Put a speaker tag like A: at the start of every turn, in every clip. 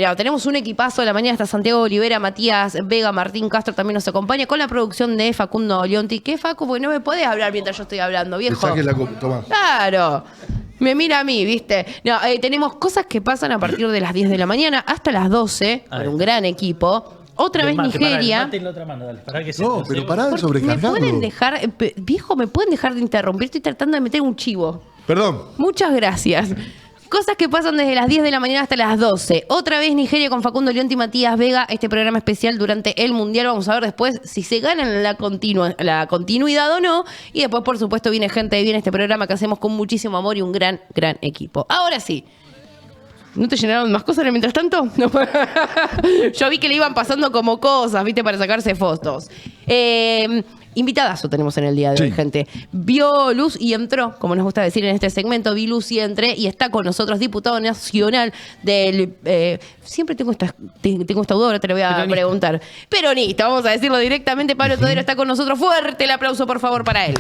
A: No, tenemos un equipazo. De la mañana está Santiago Olivera, Matías Vega, Martín Castro también nos acompaña con la producción de Facundo Leonti. ¿Qué, Facu? Porque no me podés hablar mientras yo estoy hablando, viejo.
B: Toma.
A: Claro. Me mira a mí, ¿viste? No, tenemos cosas que pasan a partir de las 10 de la mañana hasta las 12, con un gran equipo. Otra vez Nigeria.
C: Mate en la otra mano, dale, para que
B: No, pero pará de sobrecargarlo.
A: ¿Me pueden dejar, viejo, me pueden dejar de interrumpir? Estoy tratando de meter un chivo.
B: Perdón.
A: Muchas gracias. Cosas que pasan desde las 10 de la mañana hasta las 12. Otra vez Nigeria con Facundo Leonti y Matías Vega. Este programa especial durante el Mundial. Vamos a ver después si se ganan la continuidad o no. Y después, por supuesto, viene gente, viene este programa que hacemos con muchísimo amor y un gran equipo. Ahora sí. ¿No te llenaron más cosas mientras tanto? No. Yo vi que le iban pasando como cosas, ¿viste? Para sacarse fotos. Invitadazo tenemos en el día de hoy, gente. Vio luz y entró, como nos gusta decir en este segmento, vi luz y entré, y está con nosotros diputado nacional del... siempre tengo esta duda, ahora te lo voy a preguntar. Peronista, vamos a decirlo directamente. Pablo Todero está con nosotros. Fuerte el aplauso, por favor, para él.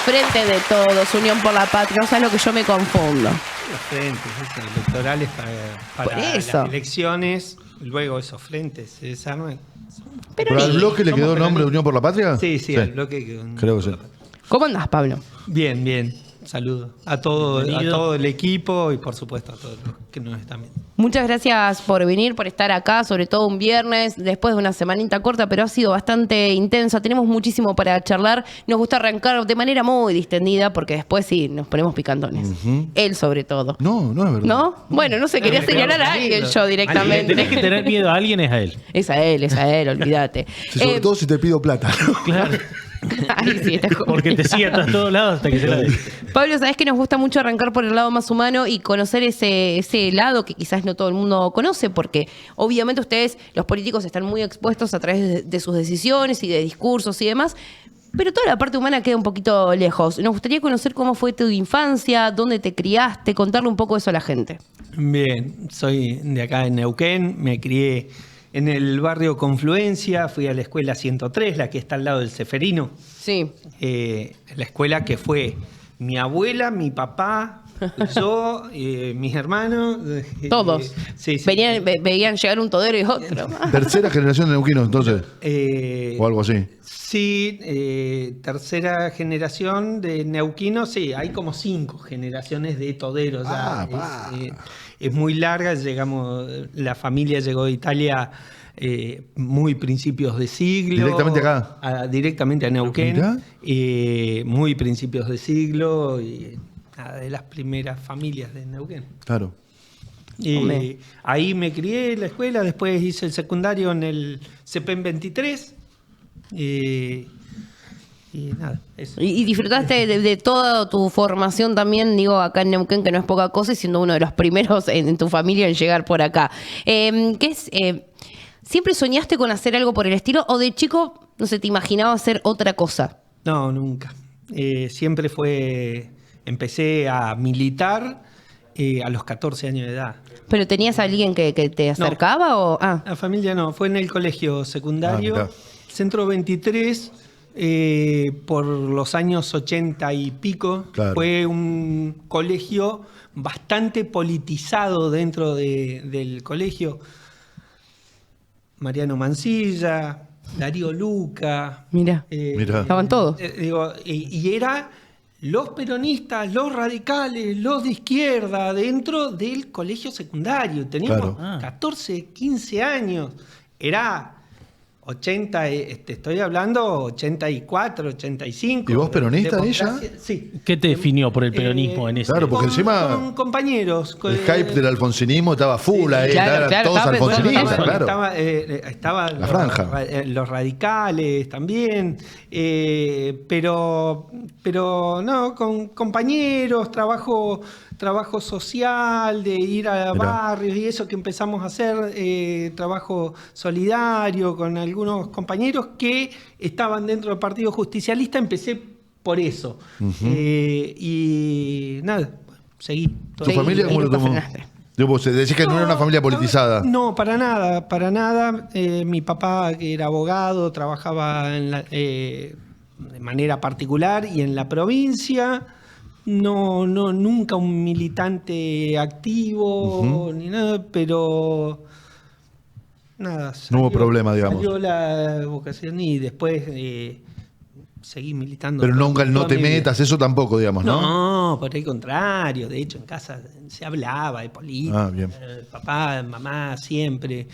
A: Frente de Todos, Unión por la Patria. O sea, lo que yo me confundo.
D: Los frentes electorales para las elecciones, luego esos frentes se desarman.
B: ¿Pero al bloque le quedó nombre de Unión por la Patria?
D: Sí, al bloque quedó.
B: Creo que sí.
A: ¿Cómo andás, Pablo?
D: Bien. Saludo a todo el equipo y por supuesto a todos los que nos están viendo.
A: Muchas gracias por venir, por estar acá, sobre todo un viernes, después de una semanita corta, pero ha sido bastante intensa. Tenemos muchísimo para charlar. Nos gusta arrancar de manera muy distendida, porque después sí, nos ponemos picantones. Él sobre todo.
B: No es verdad.
A: ¿No? Bueno, no sé, quería señalar a alguien yo directamente.
C: Tenés que tener miedo a alguien, es a él.
A: Es a él, olvídate.
B: Sobre todo si te pido plata.
C: Claro.
A: Ay, sí,
C: Porque te sigue a todos lados hasta que se la dé.
A: Pablo, sabés que nos gusta mucho arrancar por el lado más humano y conocer ese lado que quizás no todo el mundo conoce, porque obviamente ustedes, los políticos, están muy expuestos a través de sus decisiones y de discursos y demás, pero toda la parte humana queda un poquito lejos. Nos gustaría conocer cómo fue tu infancia, dónde te criaste, contarle un poco eso a la gente.
D: Bien, soy de acá en Neuquén, me crié en el barrio Confluencia, fui a la escuela 103, la que está al lado del Ceferino.
A: Sí.
D: La escuela que fue mi abuela, mi papá, yo, mis hermanos.
A: Todos.
D: Sí.
A: Veían llegar un Todero y otro.
B: Tercera generación de neuquinos, entonces. O algo así.
D: Sí, tercera generación de neuquinos, sí, hay como 5 generaciones de toderos. Es muy larga, la familia llegó de Italia muy principios de siglo.
B: ¿Directamente acá?
D: Directamente a Neuquén.
B: Mirá.
D: Muy principios de siglo y de las primeras familias de Neuquén.
B: Claro.
D: Ahí me crié en la escuela, después hice el secundario en el CEPEN 23. Y nada, eso.
A: Y disfrutaste de toda tu formación también, digo, acá en Neuquén, que no es poca cosa, y siendo uno de los primeros en tu familia en llegar por acá. ¿Siempre soñaste con hacer algo por el estilo o de chico, no sé, te imaginabas hacer otra cosa?
D: No, nunca. Siempre empecé a militar a los 14 años de edad.
A: ¿Pero tenías a alguien que te acercaba?
D: No,
A: o
D: la familia no, fue en el colegio secundario, Centro 23, por los años 80 y pico.
B: Claro.
D: Fue un colegio bastante politizado dentro del colegio. Mariano Mansilla, Darío Luca.
A: Mirá. Estaban todos.
D: Y era los peronistas, los radicales, los de izquierda, dentro del colegio secundario. Teníamos 14, 15 años. Era 80, estoy hablando 84, 85.
B: ¿Y vos peronista, ella?
D: Sí.
C: ¿Qué te definió por el peronismo en ese?
B: Claro, porque encima
D: con compañeros.
B: el hype del alfonsinismo estaba full ahí,
A: Claro,
B: todos alfonsinistas, claro.
D: Estaba
B: la franja.
D: Los radicales también, pero no, con compañeros, trabajo social, de ir a barrios y eso que empezamos a hacer, trabajo solidario con algunos compañeros que estaban dentro del Partido Justicialista. Empecé por eso. Y nada, seguí.
B: ¿Tu familia cómo lo tomó? Decís que no era una familia politizada.
D: No, para nada. Mi papá, que era abogado, trabajaba de manera particular y en la provincia. nunca un militante activo ni nada, pero nada.
B: No hubo problema, digamos.
D: Salió la vocación y después seguí militando.
B: Pero nunca el no
D: toda
B: te
D: mi vida.
B: metas, eso tampoco, digamos, ¿no?
D: No, por el contrario. De hecho, en casa se hablaba de política.
B: Ah, bien.
D: Papá, mamá, siempre.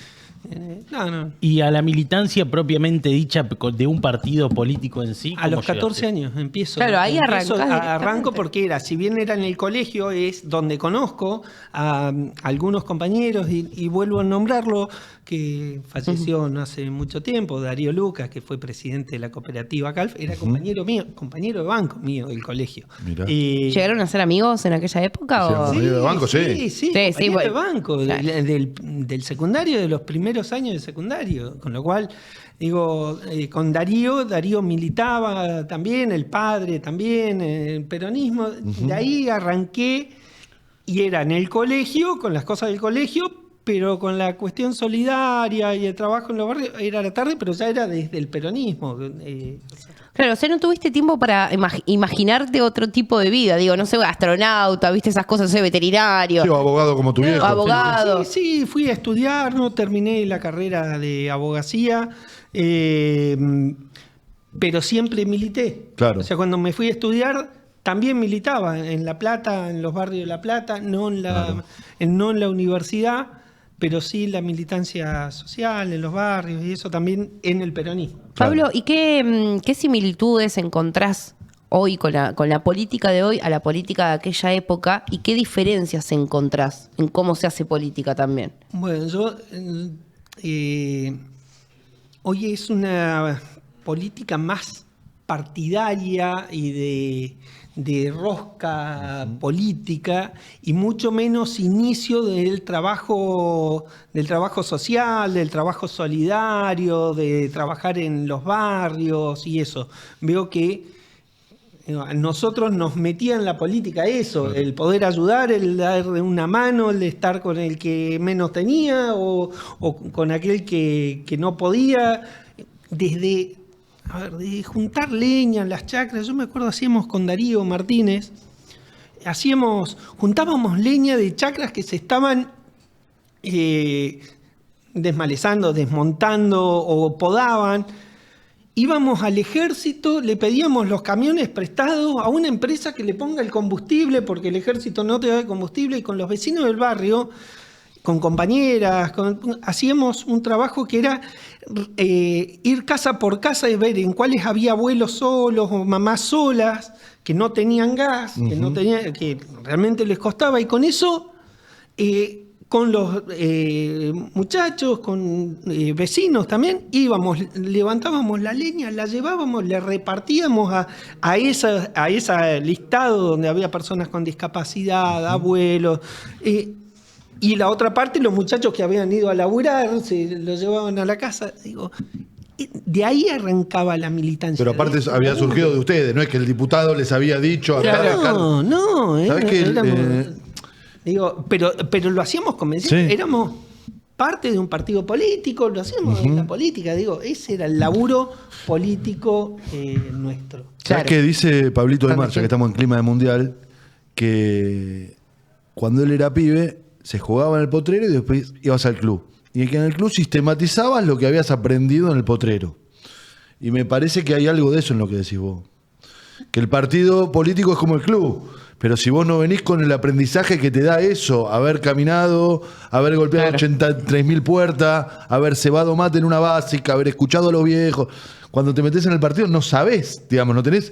D: No.
C: Y a la militancia propiamente dicha de un partido político en sí.
D: A
C: ¿cómo
D: los 14
C: llegaste?
D: años empiezo.
A: Claro, ahí arrancás
D: Arranco
A: directamente.
D: porque si bien era en el colegio, es donde conozco a algunos compañeros y vuelvo a nombrarlo, que falleció no hace mucho tiempo, Darío Lucas, que fue presidente de la cooperativa Calf, era compañero mío, compañero de banco mío del colegio.
B: Mirá.
A: ¿Llegaron a ser amigos en aquella época?
B: Sí,
A: o?
B: compañero de banco, sí.
D: compañero
A: bueno.
D: de banco,
A: Claro.
D: del secundario, de los primeros años de secundario, con lo cual, digo, con Darío militaba también, el padre también, el peronismo, de ahí arranqué y era en el colegio, con las cosas del colegio, pero con la cuestión solidaria y el trabajo en los barrios, era a la tarde, pero ya era desde el peronismo.
A: Claro, o sea, no tuviste tiempo para imaginarte otro tipo de vida. Digo, no sé, astronauta, viste esas cosas, no sé, veterinario.
B: Sí, o abogado como tu viejo.
A: abogado.
D: Sí, fui a estudiar, no terminé la carrera de abogacía, pero siempre milité.
B: Claro.
D: O sea, cuando me fui a estudiar, también militaba en La Plata, en los barrios de La Plata, no en la universidad, pero sí la militancia social en los barrios y eso también en el peronismo.
A: Pablo, ¿y qué similitudes encontrás hoy con la política de hoy a la política de aquella época? ¿Y qué diferencias encontrás en cómo se hace política también?
D: Bueno, yo hoy es una política más partidaria y de rosca política y mucho menos inicio del trabajo social, del trabajo solidario, de trabajar en los barrios y eso. Veo que a nosotros nos metía en la política eso, el poder ayudar, el dar una mano, el de estar con el que menos tenía o con aquel que no podía, desde juntar leña en las chacras. Yo me acuerdo, hacíamos con Darío Martínez, juntábamos leña de chacras que se estaban desmalezando, desmontando o podaban. Íbamos al ejército, le pedíamos los camiones prestados a una empresa que le ponga el combustible, porque el ejército no te da el combustible, y con los vecinos del barrio, con compañeras, hacíamos un trabajo que era ir casa por casa y ver en cuáles había abuelos solos o mamás solas, que no tenían gas, que realmente les costaba, y con eso... con los muchachos, con vecinos también, íbamos, levantábamos la leña, la llevábamos, le repartíamos a ese listado donde había personas con discapacidad, abuelos, y la otra parte, los muchachos que habían ido a laburar, se los llevaban a la casa. Digo, de ahí arrancaba la militancia.
B: Pero aparte había surgido de ustedes, no es que el diputado les había dicho...
D: No,
B: ¿Sabés que
D: digo, pero lo hacíamos convencidos,
B: Sí.
D: éramos parte de un partido político, lo hacíamos en la política, digo, ese era el laburo político nuestro.
B: ¿Sabes
A: Claro.
B: qué dice Pablito de
D: Claro,
B: Marcha,
D: sí.
B: que estamos en clima de mundial? Que cuando él era pibe, se jugaba en el potrero y después ibas al club. Y que en el club sistematizabas lo que habías aprendido en el potrero. Y me parece que hay algo de eso en lo que decís vos. Que el partido político es como el club. Pero si vos no venís con el aprendizaje que te da eso, haber caminado, haber golpeado 83.000 puertas, haber cebado mate en una básica, haber escuchado a los viejos, cuando te metés en el partido no sabés, digamos, no tenés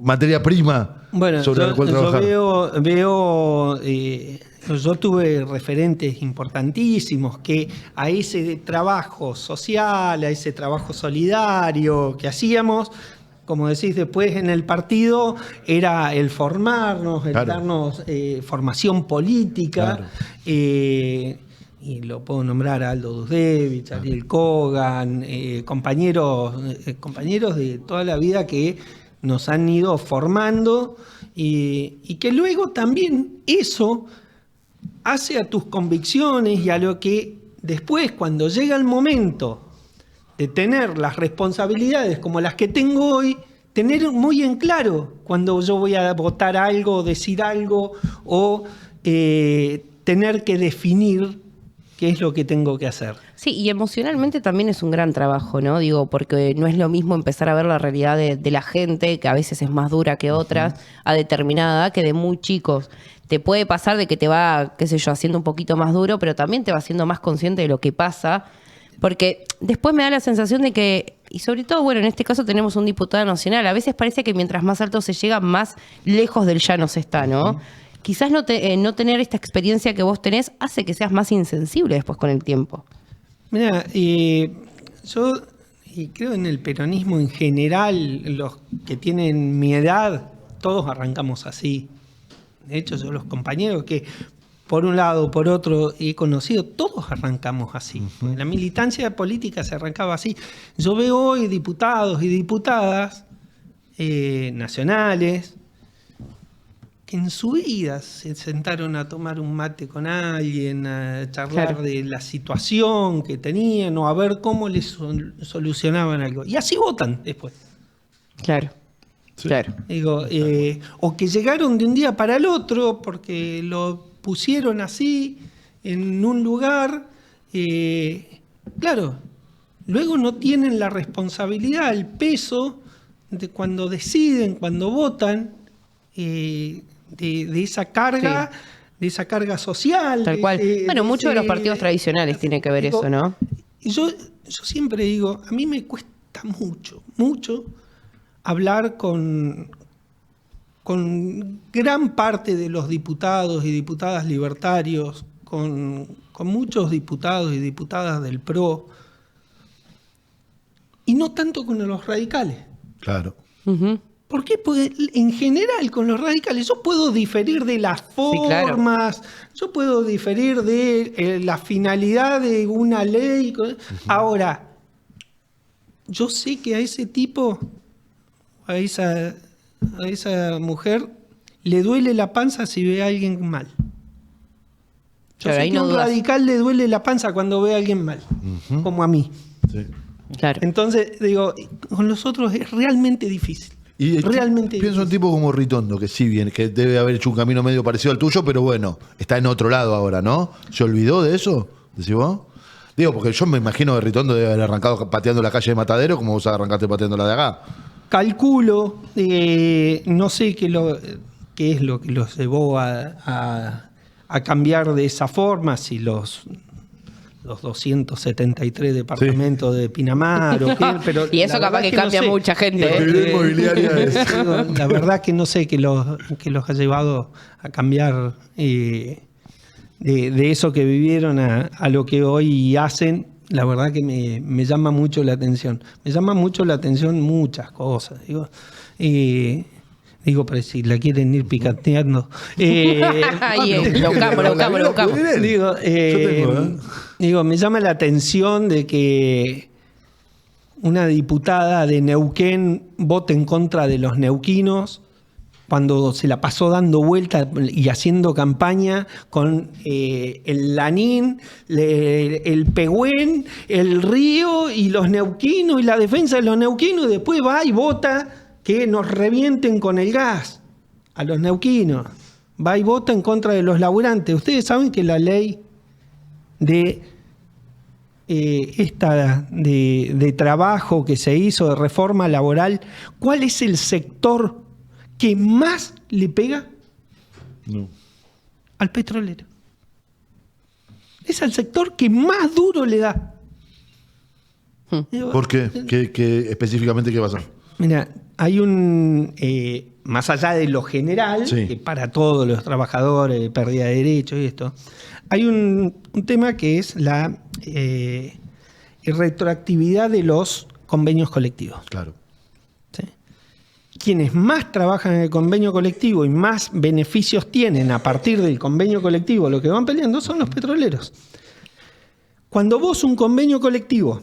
B: materia prima sobre la cual trabajar.
D: Yo tuve referentes importantísimos que a ese trabajo social, a ese trabajo solidario que hacíamos, como decís después en el partido, era el formarnos, el
B: Claro.
D: darnos formación política.
B: Claro.
D: Y lo puedo nombrar a Aldo Dusdevich, Ariel Kogan, compañeros de toda la vida que nos han ido formando y que luego también eso hace a tus convicciones y a lo que después, cuando llega el momento de tener las responsabilidades como las que tengo hoy, tener muy en claro cuando yo voy a votar algo, decir algo o tener que definir qué es lo que tengo que hacer.
A: Sí, y emocionalmente también es un gran trabajo, ¿no? Digo, porque no es lo mismo empezar a ver la realidad de la gente, que a veces es más dura que otras, a determinada edad, que de muy chicos. Te puede pasar de que te va, qué sé yo, haciendo un poquito más duro, pero también te va haciendo más consciente de lo que pasa. Porque después me da la sensación de que, y sobre todo, bueno, en este caso tenemos un diputado nacional, a veces parece que mientras más alto se llega, más lejos del llano se está, ¿no? Quizás no tener esta experiencia que vos tenés hace que seas más insensible después con el tiempo.
D: Mira, yo creo en el peronismo en general, los que tienen mi edad, todos arrancamos así. De hecho, yo los compañeros que por un lado, por otro, he conocido, todos arrancamos así. La militancia política se arrancaba así. Yo veo hoy diputados y diputadas nacionales que en su vida se sentaron a tomar un mate con alguien, a charlar
A: Claro.
D: de la situación que tenían o a ver cómo les solucionaban algo. Y así votan después.
A: Claro, claro.
D: Digo, o que llegaron de un día para el otro porque lo pusieron así en un lugar. Claro, luego no tienen la responsabilidad, el peso de cuando deciden, cuando votan, de esa carga, de esa carga social.
A: Tal cual. Bueno, muchos de los partidos tradicionales tiene que ver
D: digo,
A: eso, ¿no?
D: Yo siempre digo, a mí me cuesta mucho hablar con gran parte de los diputados y diputadas libertarios, con muchos diputados y diputadas del PRO, y no tanto con los radicales.
B: Claro.
A: Ujú.
D: ¿Por qué? Porque en general con los radicales yo puedo diferir de las formas, yo puedo diferir de la finalidad de una ley. Ahora, yo sé que a ese tipo, a esa mujer, le duele la panza si ve a alguien mal. Yo
A: Claro,
D: sé
A: ahí
D: que a
A: no
D: un
A: dudas.
D: radical le duele la panza cuando ve a alguien mal, como a mí.
B: Sí.
A: Claro.
D: Entonces, digo, con los otros es realmente difícil.
B: Y
D: Realmente
B: pienso en
D: difícil.
B: tipo como Ritondo, que sí bien, que debe haber hecho un camino medio parecido al tuyo, pero bueno, está en otro lado ahora, ¿no? ¿Se olvidó de eso? ¿Decís vos? Digo, porque yo me imagino que Ritondo debe haber arrancado pateando la calle de Matadero como vos arrancaste pateando la de acá.
D: Calculo, no sé qué es lo que los llevó a cambiar de esa forma, si los 273 departamentos de Pinamar o qué, pero
A: Y eso
D: la
A: capaz
D: verdad
A: que
D: no
A: cambia
D: sé.
A: mucha gente,
B: La
A: ¿eh?
B: actividad inmobiliaria es.
D: Digo, la verdad que no sé qué los ha llevado a cambiar de eso que vivieron a lo que hoy hacen. La verdad que me llama mucho la atención. Me llama mucho la atención muchas cosas. Digo, pero si la quieren ir picanteando.
A: Ahí, lo buscamos.
D: Digo, me llama la atención de que una diputada de Neuquén vote en contra de los neuquinos cuando se la pasó dando vuelta y haciendo campaña con el Lanín, el Pehuen, el Río y los neuquinos y la defensa de los neuquinos, y después va y vota que nos revienten con el gas a los neuquinos. Va y vota en contra de los laburantes. Ustedes saben que la ley de de trabajo que se hizo, de reforma laboral, ¿cuál es el sector que más le pega?
B: No.
D: Al petrolero. Es el sector que más duro le da.
B: ¿Por qué? ¿Qué específicamente qué pasa?
D: Mira, hay un, más allá de lo general,
B: Sí.
D: que para todos los trabajadores, pérdida de derechos y esto, hay un tema que es la retroactividad de los convenios colectivos.
B: Claro.
D: ¿Sí? Quienes más trabajan en el convenio colectivo y más beneficios tienen a partir del convenio colectivo, lo que van peleando son los petroleros. Cuando vos un convenio colectivo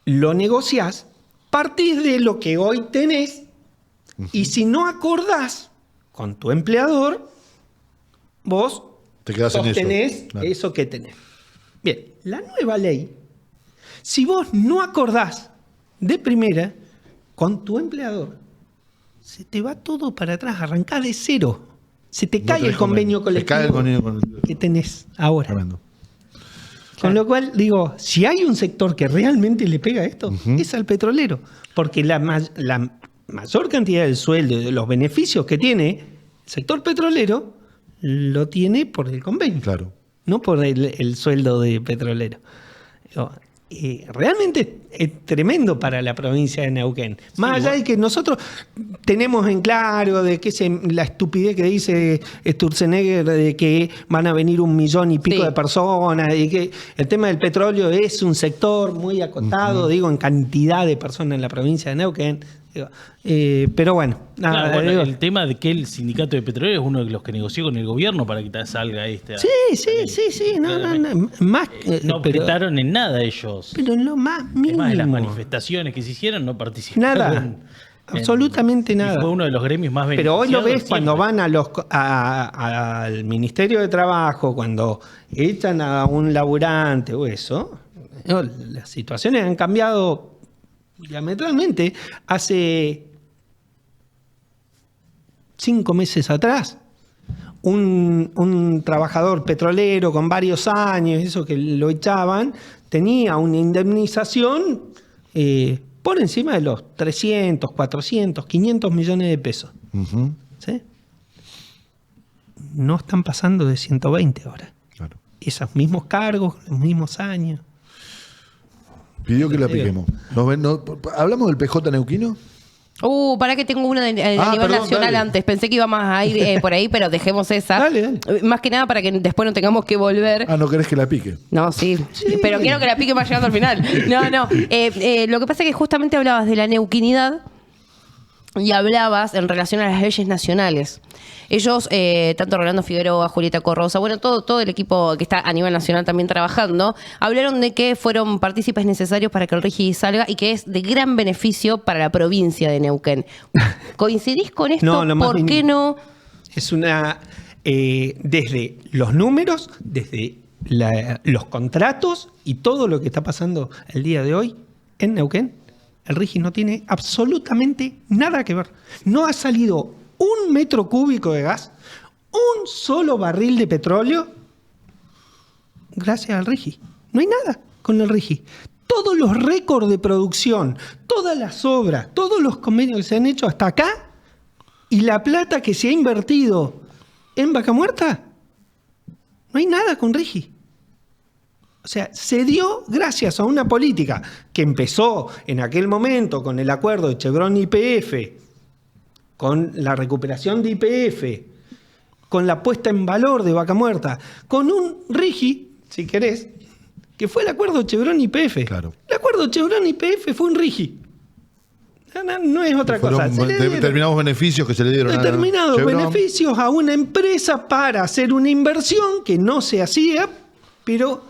D: lo negociás, partís de lo que hoy tenés y si no acordás con tu empleador, vos
B: Te quedás en eso.
D: sostenés
B: Claro.
D: eso que tenés. Bien, la nueva ley, si vos no acordás de primera, con tu empleador, se te va todo para atrás, arrancás de cero. Se te cae el convenio colectivo
B: Se cae el convenio
D: que tenés ahora.
B: Tremendo.
D: Con lo cual, digo, si hay un sector que realmente le pega esto, es al petrolero. Porque la mayor cantidad del sueldo y de los beneficios que tiene el sector petrolero lo tiene por el convenio.
B: Claro.
D: No por el sueldo de petrolero. Digo, realmente es tremendo para la provincia de Neuquén. Más allá de que nosotros tenemos en claro de que la estupidez que dice Sturzenegger de que van a venir 1 millón y pico de personas, y que el tema del petróleo es un sector muy acotado, digo, en cantidad de personas en la provincia de Neuquén. Digo, pero bueno, nada,
C: Claro, bueno,
D: digo,
C: el tema de que el sindicato de petroleros es uno de los que negoció con el gobierno para que salga este.
D: sí, no, más,
C: No objetaron en nada ellos.
D: pero lo más
C: Es
D: mínimo.
C: más, de las manifestaciones que se hicieron no participaron.
D: Nada. Absolutamente
C: y
D: nada.
C: fue uno de los gremios más
D: Pero hoy lo ves
C: beneficiados
D: cuando
C: siempre.
D: van al Ministerio de Trabajo, cuando echan a un laburante o eso, no, las situaciones han cambiado diametralmente. Hace 5 meses atrás, un trabajador petrolero con varios años, eso que lo echaban, tenía una indemnización por encima de los 300, 400, 500 millones de pesos. ¿Sí? No están pasando de 120 ahora.
B: Claro.
D: Esos mismos cargos, los mismos años.
B: Pidió que la piquemos. ¿Hablamos del PJ neuquino?
A: Para que tengo una a nivel
B: perdón,
A: nacional
B: dale.
A: antes. Pensé que iba más a ir por ahí, pero dejemos esa.
D: Dale.
A: Más que nada para que después no tengamos que volver.
B: ¿No querés que la pique?
A: No, sí. Pero quiero que la pique más llegando al final. No. Lo que pasa es que justamente hablabas de la neuquinidad y hablabas en relación a las leyes nacionales. Ellos, tanto Rolando Figueroa, Julieta Corrosa, bueno, todo el equipo que está a nivel nacional también trabajando, hablaron de que fueron partícipes necesarios para que el RIGI salga y que es de gran beneficio para la provincia de Neuquén. ¿Coincidís con esto?
D: No, lo más
A: ¿Por qué no?
D: Es una. Desde los números, desde los contratos y todo lo que está pasando el día de hoy en Neuquén, el RIGI no tiene absolutamente nada que ver. No ha salido 1 metro cúbico de gas, un solo barril de petróleo, gracias al RIGI. No hay nada con el RIGI. Todos los récords de producción, todas las obras, todos los convenios que se han hecho hasta acá y la plata que se ha invertido en Vaca Muerta, no hay nada con RIGI. O sea, se dio gracias a una política que empezó en aquel momento con el acuerdo de Chevron-YPF, con la recuperación de YPF, con la puesta en valor de Vaca Muerta, con un RIGI, si querés, que fue el acuerdo Chevron-YPF.
B: Claro.
D: El acuerdo Chevron-YPF fue un RIGI. No es otra cosa. Se le dieron
B: Determinados beneficios que se le dieron
D: determinados
B: Chevron.
D: beneficios a una empresa para hacer una inversión que no se hacía, pero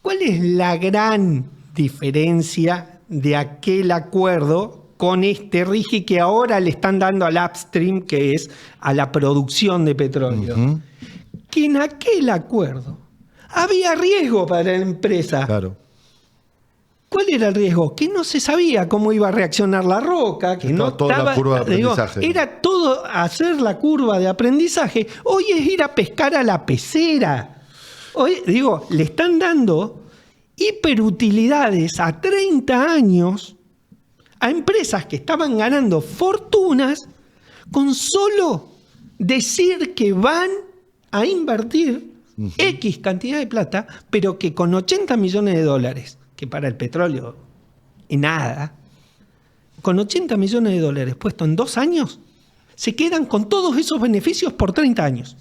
D: ¿cuál es la gran diferencia de aquel acuerdo con este RIGI que ahora le están dando al upstream, que es a la producción de petróleo? Que en aquel acuerdo había riesgo para la empresa.
B: Claro.
D: ¿Cuál era el riesgo? Que no se sabía cómo iba a reaccionar la roca, que no
B: toda la curva de aprendizaje.
D: Era todo hacer la curva de aprendizaje. Hoy es ir a pescar a la pecera. Hoy, le están dando hiperutilidades a 30 años a empresas que estaban ganando fortunas con solo decir que van a invertir X cantidad de plata, pero que con 80 millones de dólares, que para el petróleo es nada, con 80 millones de dólares puesto en 2 años, se quedan con todos esos beneficios por 30 años.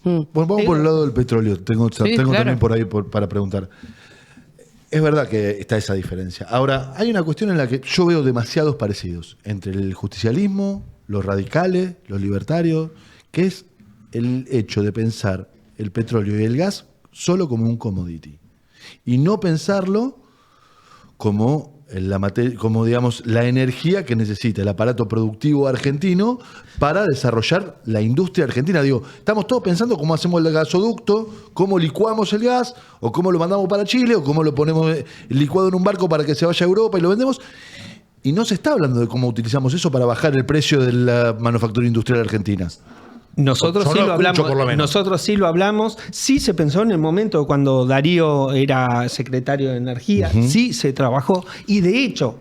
B: Bueno, vamos por el lado del petróleo. Tengo
A: claro.
B: también por ahí para preguntar. Es verdad que está esa diferencia. Ahora, hay una cuestión en la que yo veo demasiados parecidos entre el justicialismo, los radicales, los libertarios, que es el hecho de pensar el petróleo y el gas solo como un commodity y no pensarlo como digamos, la energía que necesita el aparato productivo argentino para desarrollar la industria argentina. Digo, estamos todos pensando cómo hacemos el gasoducto, cómo licuamos el gas, o cómo lo mandamos para Chile, o cómo lo ponemos licuado en un barco para que se vaya a Europa y lo vendemos. Y no se está hablando de cómo utilizamos eso para bajar el precio de la manufactura industrial argentina.
D: Nosotros
B: Yo
D: sí
B: no
D: lo
B: escucho,
D: hablamos.
B: por lo menos.
D: Nosotros sí lo hablamos. Sí se pensó en el momento cuando Darío era secretario de Energía. Sí se trabajó. Y de hecho,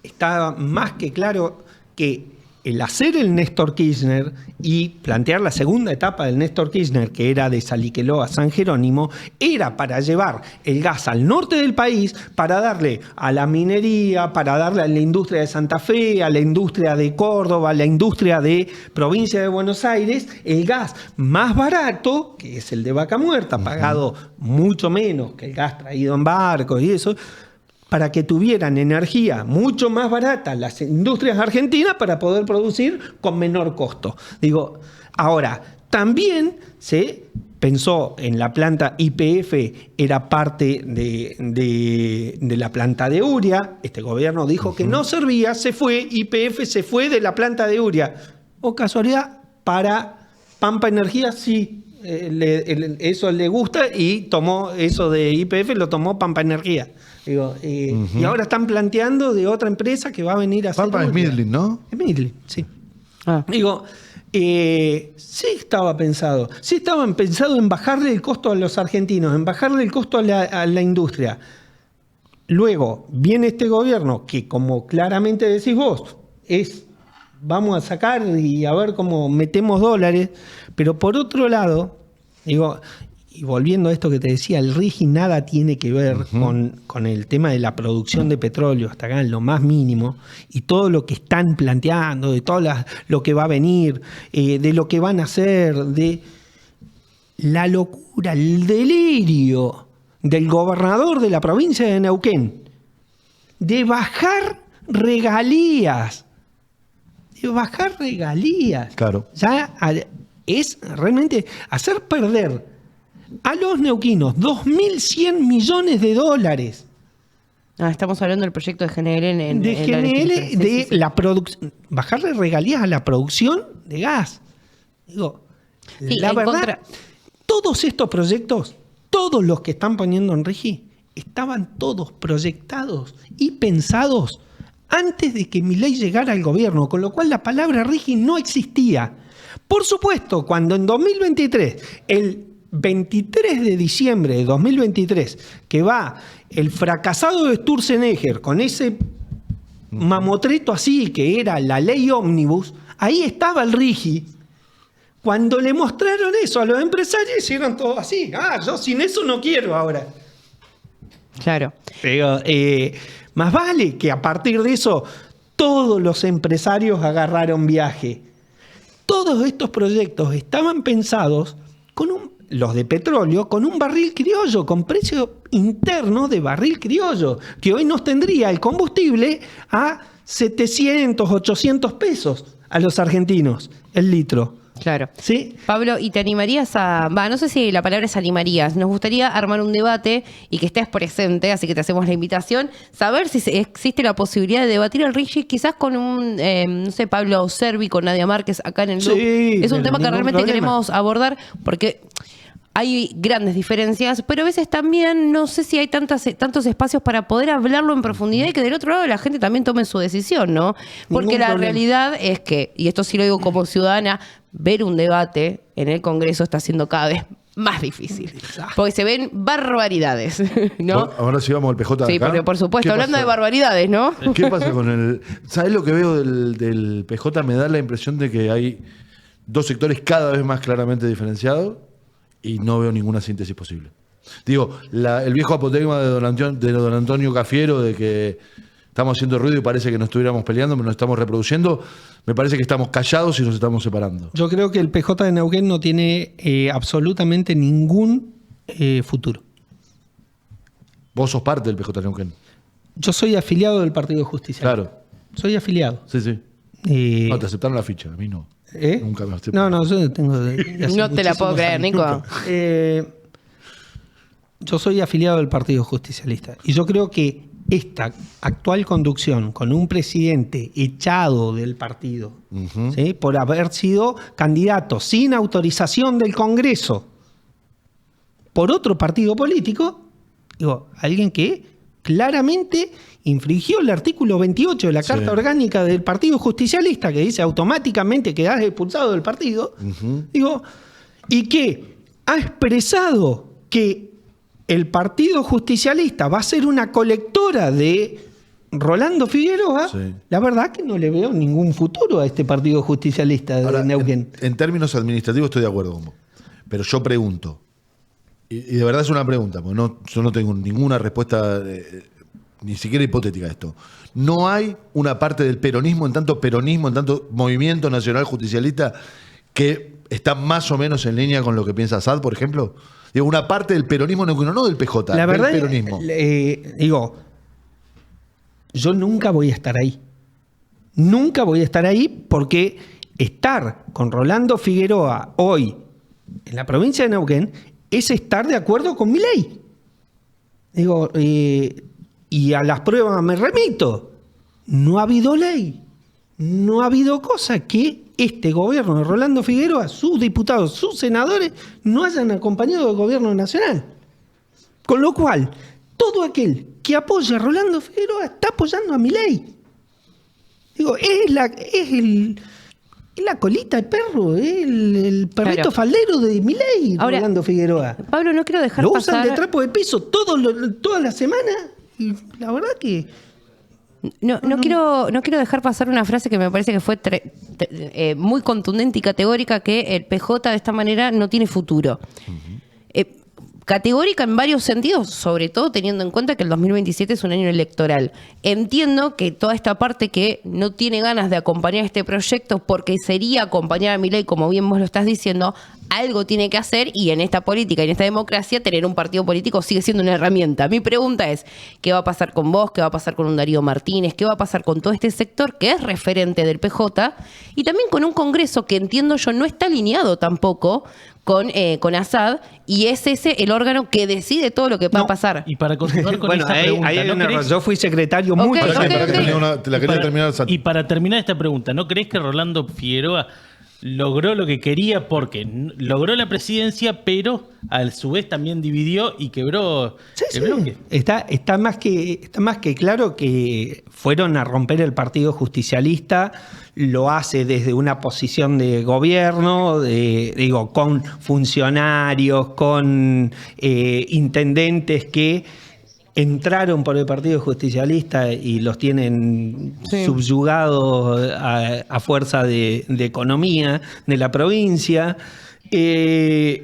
D: está más que claro que el hacer el Néstor Kirchner y plantear la segunda etapa del Néstor Kirchner, que era de Saliqueló a San Jerónimo, era para llevar el gas al norte del país, para darle a la minería, para darle a la industria de Santa Fe, a la industria de Córdoba, a la industria de provincia de Buenos Aires, el gas más barato, que es el de Vaca Muerta, pagado mucho menos que el gas traído en barcos y eso, para que tuvieran energía mucho más barata las industrias argentinas para poder producir con menor costo. Digo, ahora, también se pensó en la planta YPF, era parte de la planta de urea. Este gobierno dijo que no servía, se fue, YPF se fue de la planta de urea. O casualidad, para Pampa Energía sí, eso le gusta y tomó eso de YPF, lo tomó Pampa Energía. Digo, y ahora están planteando de otra empresa que va a venir a hacer.
B: Pampa es Midland, ¿no?
D: Es Midland, sí.
A: Ah.
D: Digo, sí estaba pensado. Sí estaban pensado en bajarle el costo a los argentinos, en bajarle el costo a la industria. Luego viene este gobierno que, como claramente decís vos, vamos a sacar y a ver cómo metemos dólares. Pero por otro lado, digo, y volviendo a esto que te decía, el RIGI nada tiene que ver con el tema de la producción de petróleo, hasta acá en lo más mínimo, y todo lo que están planteando, de todo lo que va a venir, de lo que van a hacer, de la locura, el delirio del gobernador de la provincia de Neuquén, de bajar regalías.
B: Claro.
D: Ya es realmente hacer perder a los neuquinos 2.100 millones de dólares.
A: Estamos hablando del proyecto de GNL
D: De GNL, de la producción. Bajarle regalías a la producción de gas. Digo,
A: Sí,
D: la
A: en
D: verdad,
A: contra-
D: todos estos proyectos, todos los que están poniendo en RIGI, estaban todos proyectados y pensados antes de que Milei llegara al gobierno, con lo cual la palabra RIGI no existía. Por supuesto, cuando en 2023, el 23 de diciembre de 2023, que va el fracasado de Sturzenegger con ese mamotreto así, que era la ley ómnibus, ahí estaba el RIGI. Cuando le mostraron eso a los empresarios, hicieron todo así. Yo sin eso no quiero ahora.
A: Claro.
D: Pero más vale que a partir de eso todos los empresarios agarraron viaje. Todos estos proyectos estaban pensados los de petróleo, con un barril criollo, con precio interno de barril criollo, que hoy nos tendría el combustible a 700, 800 pesos a los argentinos el litro.
A: Claro.
D: ¿Sí?
A: Pablo, ¿y te animarías no sé si la palabra es animarías, nos gustaría armar un debate y que estés presente, así que te hacemos la invitación, saber si existe la posibilidad de debatir el RIGI quizás con un, no sé, Pablo Servi, con Nadia Márquez acá en el
D: Sí,
A: loop. Es un
D: pero
A: tema que
D: ningún
A: realmente
D: problema.
A: queremos abordar porque hay grandes diferencias, pero a veces también no sé si hay tantos espacios para poder hablarlo en profundidad y que del otro lado la gente también tome su decisión, ¿no? Porque
D: Ningún
A: la
D: problema.
A: realidad es que, y esto sí lo digo como ciudadana, ver un debate en el Congreso está siendo cada vez más difícil. Porque se ven barbaridades, ¿no?
B: Ahora sí vamos al PJ de
A: Sí,
B: acá.
A: porque por supuesto,
B: ¿Qué
A: hablando
B: pasa?
A: de barbaridades, ¿no?
B: ¿Qué pasa con el...? ¿Sabes lo que veo del PJ? Me da la impresión de que hay dos sectores cada vez más claramente diferenciados y no veo ninguna síntesis posible. Digo, el viejo apotegma de don Antonio Cafiero de que estamos haciendo ruido y parece que no estuviéramos peleando, pero nos estamos reproduciendo, me parece que estamos callados y nos estamos separando.
D: Yo creo que el PJ de Neuquén no tiene absolutamente ningún futuro.
B: Vos sos parte del PJ de Neuquén.
D: Yo soy afiliado del Partido Justicialista.
B: Claro.
D: Soy afiliado.
B: Sí, sí.
D: Eh,
B: No, te aceptaron la ficha, a mí no.
D: ¿Eh?
B: Nunca me aceptaron.
D: No, yo tengo... de hace
A: No te la
D: muchísimos
A: puedo creer,
D: años.
A: Nico.
D: Yo soy afiliado del Partido Justicialista y yo creo que esta actual conducción con un presidente echado del partido, ¿sí?, por haber sido candidato sin autorización del Congreso por otro partido político, digo, alguien que claramente infringió el artículo 28 de la Carta Orgánica del Partido Justicialista, que dice automáticamente quedás expulsado del partido, y que ha expresado que el Partido Justicialista va a ser una colectora de Rolando Figueroa. La verdad que no le veo ningún futuro a este Partido Justicialista de Neuquén.
B: En términos administrativos estoy de acuerdo con vos, pero yo pregunto, y de verdad es una pregunta, porque yo no tengo ninguna respuesta ni siquiera hipotética a esto. ¿No hay una parte del peronismo, en tanto movimiento nacional justicialista, que está más o menos en línea con lo que piensa Assad, por ejemplo? Digo, una parte del peronismo, no del PJ,
D: la verdad,
B: del peronismo.
D: Yo nunca voy a estar ahí. Nunca voy a estar ahí porque estar con Rolando Figueroa hoy en la provincia de Neuquén es estar de acuerdo con Milei. Y a las pruebas me remito. No ha habido ley. No ha habido cosa que este gobierno de Rolando Figueroa, sus diputados, sus senadores, no hayan acompañado al gobierno nacional. Con lo cual, todo aquel que apoya a Rolando Figueroa está apoyando a Milei. Es la colita de perro, el perrito faldero de Milei, Rolando Figueroa.
A: Pablo, no quiero dejar
D: Lo
A: pasar...
D: usan de trapo de piso toda la semana y la verdad que...
A: No quiero dejar pasar una frase que me parece que fue muy contundente y categórica, que el PJ de esta manera no tiene futuro. Categórica en varios sentidos, sobre todo teniendo en cuenta que el 2027 es un año electoral. Entiendo que toda esta parte que no tiene ganas de acompañar este proyecto porque sería acompañar a Milei, como bien vos lo estás diciendo, algo tiene que hacer, y en esta política y en esta democracia tener un partido político sigue siendo una herramienta. Mi pregunta es, ¿qué va a pasar con vos? ¿Qué va a pasar con un Darío Martínez? ¿Qué va a pasar con todo este sector que es referente del PJ? Y también con un Congreso que, entiendo yo, no está alineado tampoco con Assad, y es ese el órgano que decide todo lo que va a pasar.
C: Y para continuar con esta pregunta,
D: yo fui secretario
A: Ok,
D: muy...
A: ok,
B: Te la quería terminar.
C: Y para terminar esta pregunta, ¿no crees que Rolando Figueroa logró lo que quería porque logró la presidencia, pero a su vez también dividió y quebró el bloque?
D: Está más que claro que fueron a romper el Partido Justicialista. Lo hace desde una posición de gobierno, con funcionarios, con intendentes que entraron por el Partido Justicialista y los tienen subyugados a fuerza de economía de la provincia. Y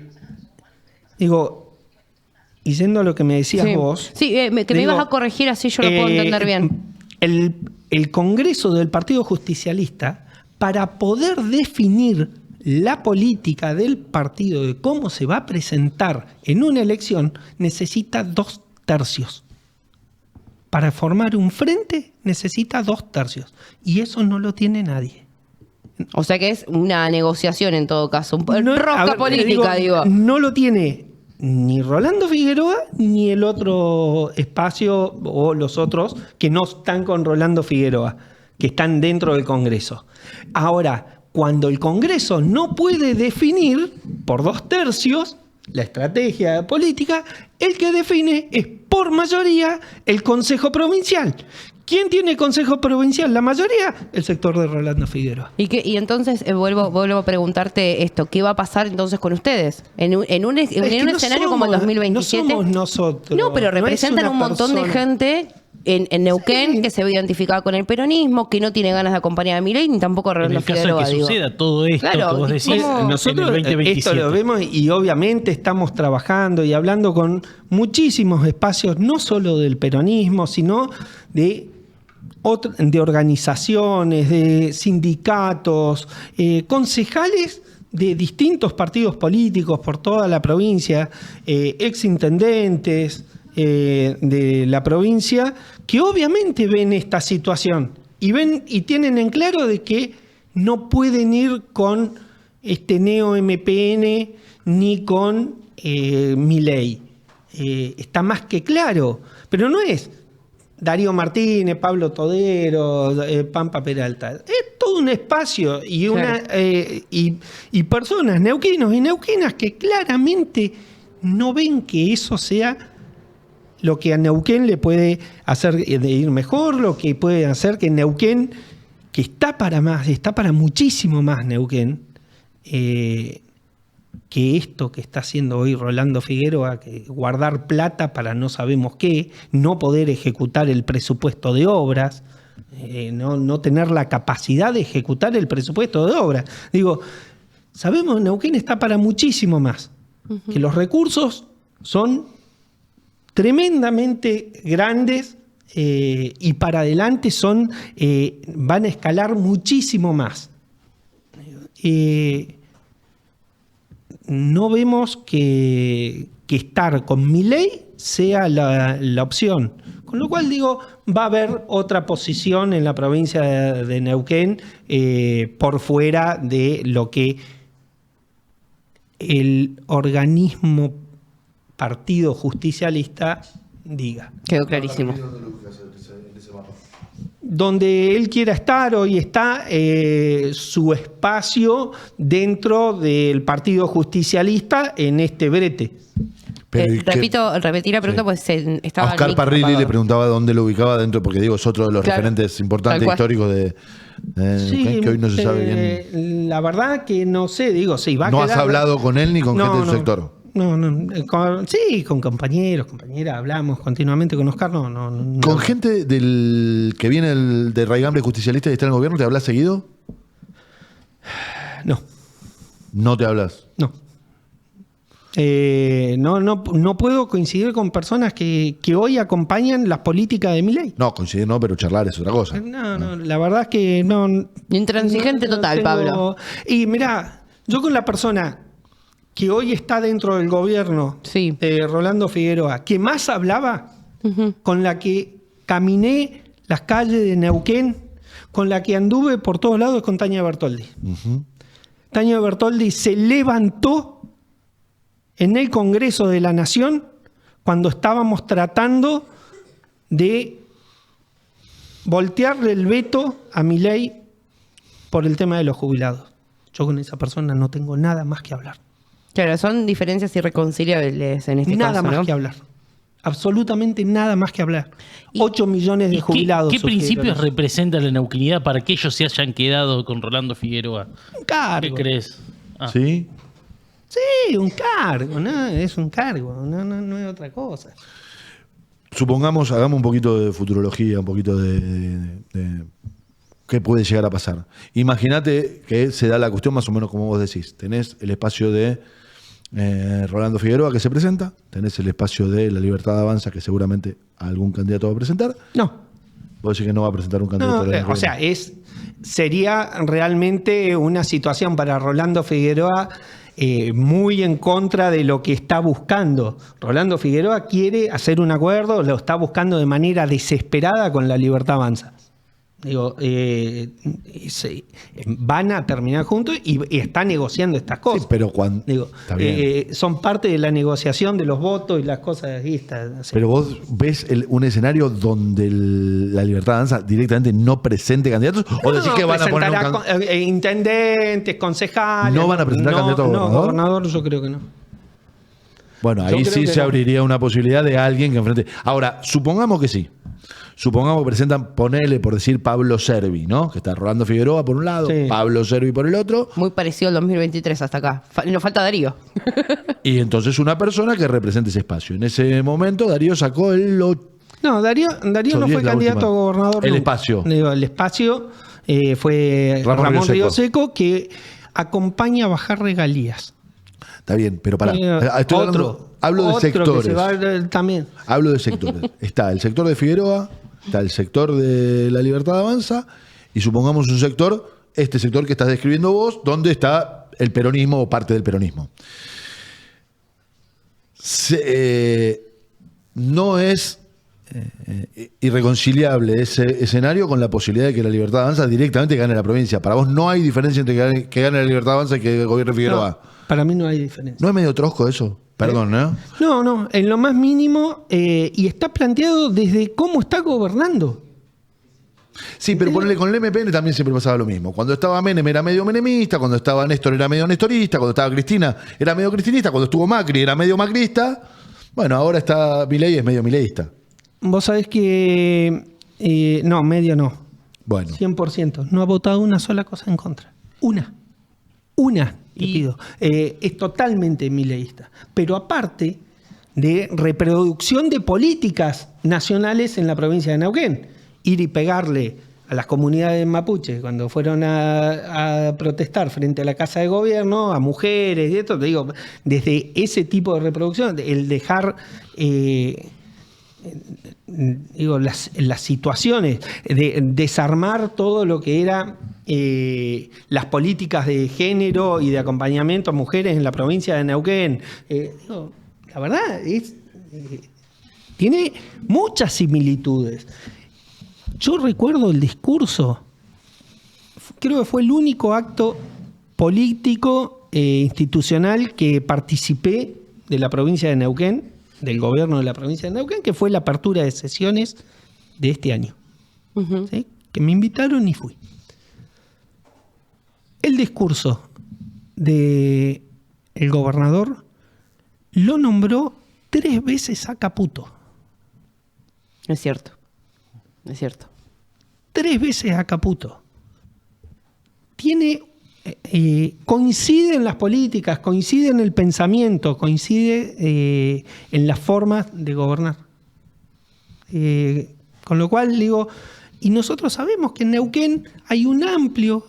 D: yendo a lo que me decías vos...
A: Sí, que me ibas a corregir, así yo lo puedo entender bien.
D: El Congreso del Partido Justicialista, para poder definir la política del partido de cómo se va a presentar en una elección, necesita 2/3. Para formar un frente necesita 2/3. Y eso no lo tiene nadie.
A: O sea que es una negociación en todo caso, rosca política, digo.
D: No lo tiene ni Rolando Figueroa ni el otro espacio o los otros que no están con Rolando Figueroa, que están dentro del Congreso. Ahora, cuando el Congreso no puede definir por 2/3 la estrategia política, el que define es por mayoría el Consejo Provincial. ¿Quién tiene Consejo Provincial? La mayoría, el sector de Rolando Figueroa.
A: Y entonces vuelvo a preguntarte esto, ¿qué va a pasar entonces con ustedes? En un escenario como el 2027.
D: No somos nosotros.
A: No, pero representan un montón de gente en Neuquén que se ve identificada con el peronismo, que no tiene ganas de acompañar a Milei ni tampoco a Rolando Figueroa.
C: En el caso de que suceda todo esto que vos decís,
D: nosotros
C: en el 2027.
D: esto lo vemos y obviamente estamos trabajando y hablando con muchísimos espacios, no solo del peronismo, sino de organizaciones, de sindicatos, concejales de distintos partidos políticos por toda la provincia, exintendentes de la provincia, que obviamente ven esta situación y tienen en claro de que no pueden ir con este neo-MPN ni con Milei. Está más que claro, pero no es Darío Martínez, Pablo Todero, Pampa Peralta. Es todo un espacio y y personas, neuquinos y neuquinas, que claramente no ven que eso sea lo que a Neuquén le puede hacer de ir mejor, lo que puede hacer que Neuquén, que está para más, está para muchísimo más Neuquén, que esto que está haciendo hoy Rolando Figueroa, que guardar plata para no sabemos qué, no poder ejecutar el presupuesto de obras, no tener la capacidad de ejecutar el presupuesto de obras. Digo, sabemos que Neuquén está para muchísimo más, que los recursos son tremendamente grandes y para adelante van a escalar muchísimo más. No vemos que estar con Milei sea la opción. Con lo cual digo, va a haber otra posición en la provincia de Neuquén por fuera de lo que el organismo partido justicialista diga.
A: Quedó clarísimo.
D: Donde él quiera estar, hoy está su espacio dentro del partido justicialista en este brete.
A: Repetí la pregunta, pues estaba
B: Oscar Parrilli
A: apagado.
B: le preguntaba dónde lo ubicaba dentro, porque digo, es otro de los
A: Claro,
B: referentes importantes
A: tal cual.
B: históricos de
D: Sí,
B: que hoy no se sabe bien.
D: La verdad que no sé, digo, sí, va a
B: No
D: quedar.
B: has hablado con él ni con gente de su sector.
D: Sí, con compañeros, compañeras, hablamos continuamente con Oscar, no.
B: ¿Con gente que viene de Raigambre justicialista y está en el gobierno, te hablas seguido?
D: No.
B: No te hablas.
D: No. No puedo coincidir con personas que hoy acompañan las políticas de Milei.
B: No, coincidir no, pero charlar es otra cosa.
D: No, la verdad es que no.
A: Intransigente total, Pablo.
D: Y mirá, yo con la persona que hoy está dentro del gobierno,
A: Sí.
D: Rolando Figueroa, que más hablaba, con la que caminé las calles de Neuquén, con la que anduve por todos lados, con Tania Bertoldi. Tania Bertoldi se levantó en el Congreso de la Nación cuando estábamos tratando de voltearle el veto a Milei por el tema de los jubilados. Yo con esa persona no tengo nada más que hablar.
A: Claro, son diferencias irreconciliables en este
D: Nada
A: caso,
D: más
A: ¿no?
D: que hablar. Absolutamente nada más que hablar. 8 millones de
C: ¿Y
D: jubilados.
C: qué principios
D: suscriptores.
C: representa la neuquinidad para que ellos se hayan quedado con Rolando Figueroa?
D: Un cargo.
C: ¿Qué crees? Ah.
B: ¿Sí?
D: Sí, un cargo, ¿no? Es un cargo, no es otra cosa.
B: Supongamos, hagamos un poquito de futurología, un poquito de qué puede llegar a pasar. Imagínate que se da la cuestión más o menos como vos decís. Tenés el espacio de Rolando Figueroa que se presenta, tenés el espacio de La Libertad Avanza que seguramente algún candidato va a presentar.
D: No,
B: Vos decís que no va a presentar un candidato.
D: no,
B: de la
D: o sea, sería realmente una situación para Rolando Figueroa muy en contra de lo que está buscando. Rolando Figueroa quiere hacer un acuerdo, lo está buscando de manera desesperada con La Libertad Avanza. Digo, van a terminar juntos y está negociando estas cosas.
B: Sí, pero cuando.
D: Digo,
B: Está bien.
D: son parte de la negociación de los votos y las cosas estas. Así.
B: Pero vos ves un escenario donde La Libertad Avanza directamente no presente candidatos, o decís que van a poner un
D: presentará intendentes, concejales.
B: ¿No van a presentar candidato a gobernador?
D: No, gobernador yo creo que no.
B: Bueno,
D: Yo
B: ahí
D: creo
B: sí
D: que
B: se
D: no.
B: abriría una posibilidad de alguien que enfrente. Ahora, supongamos que sí. Supongamos que presentan, ponele por decir Pablo Servi, ¿no? Que está Rolando Figueroa por un lado,
D: Sí.
B: Pablo Servi por el otro,
A: Muy parecido al 2023 hasta acá. Nos falta Darío.
B: y entonces una persona que represente ese espacio. En ese momento Darío sacó
D: No, Darío no fue
B: la
D: candidato
B: última.
D: a gobernador.
B: El
D: nunca.
B: espacio.
D: Digo, el espacio fue
B: Ramón
D: Ramón
B: Río
D: Río Seco, que acompaña a bajar regalías.
B: Está bien, pero pará. Hablo de
D: otro
B: sectores.
D: que se va también.
B: Hablo de sectores. Está el sector de Figueroa, está el sector de La Libertad Avanza, y supongamos un sector, este sector que estás describiendo vos, donde está el peronismo o parte del peronismo. No es irreconciliable ese escenario con la posibilidad de que La Libertad Avanza directamente gane la provincia. Para vos no hay diferencia entre que gane La Libertad Avanza y que gobierne Figueroa.
D: No, para mí no hay diferencia.
B: ¿No es medio trosco eso? Perdón, ¿no?
D: No, en lo más mínimo, y está planteado desde cómo está gobernando.
B: Sí, pero ponele con el MPN también siempre pasaba lo mismo. Cuando estaba Menem era medio menemista, cuando estaba Néstor era medio nestorista, cuando estaba Cristina era medio cristinista, cuando estuvo Macri era medio macrista. Bueno, ahora está Milei, es medio mileísta.
D: Vos sabés que... no, medio no.
B: Bueno.
D: 100%. No ha votado una sola cosa en contra. Una, te pido. Es totalmente mileísta. Pero aparte de reproducción de políticas nacionales en la provincia de Neuquén. Ir y pegarle a las comunidades mapuches cuando fueron a protestar frente a la Casa de Gobierno, a mujeres y esto, te digo, desde ese tipo de reproducción, el dejar... las situaciones de desarmar todo lo que era las políticas de género y de acompañamiento a mujeres en la provincia de Neuquén. La verdad tiene muchas similitudes. Yo recuerdo el discurso, creo que fue el único acto político institucional que participé de la provincia de Neuquén, del gobierno de la provincia de Neuquén, que fue la apertura de sesiones de este año.
A: Uh-huh.
D: ¿Sí? Que me invitaron y fui. El discurso del gobernador lo nombró 3 veces a Caputo.
A: Es cierto. Es cierto.
D: 3 veces a Caputo. Tiene... coincide en las políticas, coincide en el pensamiento, coincide en las formas de gobernar. Con lo cual digo, y nosotros sabemos que en Neuquén hay un amplio,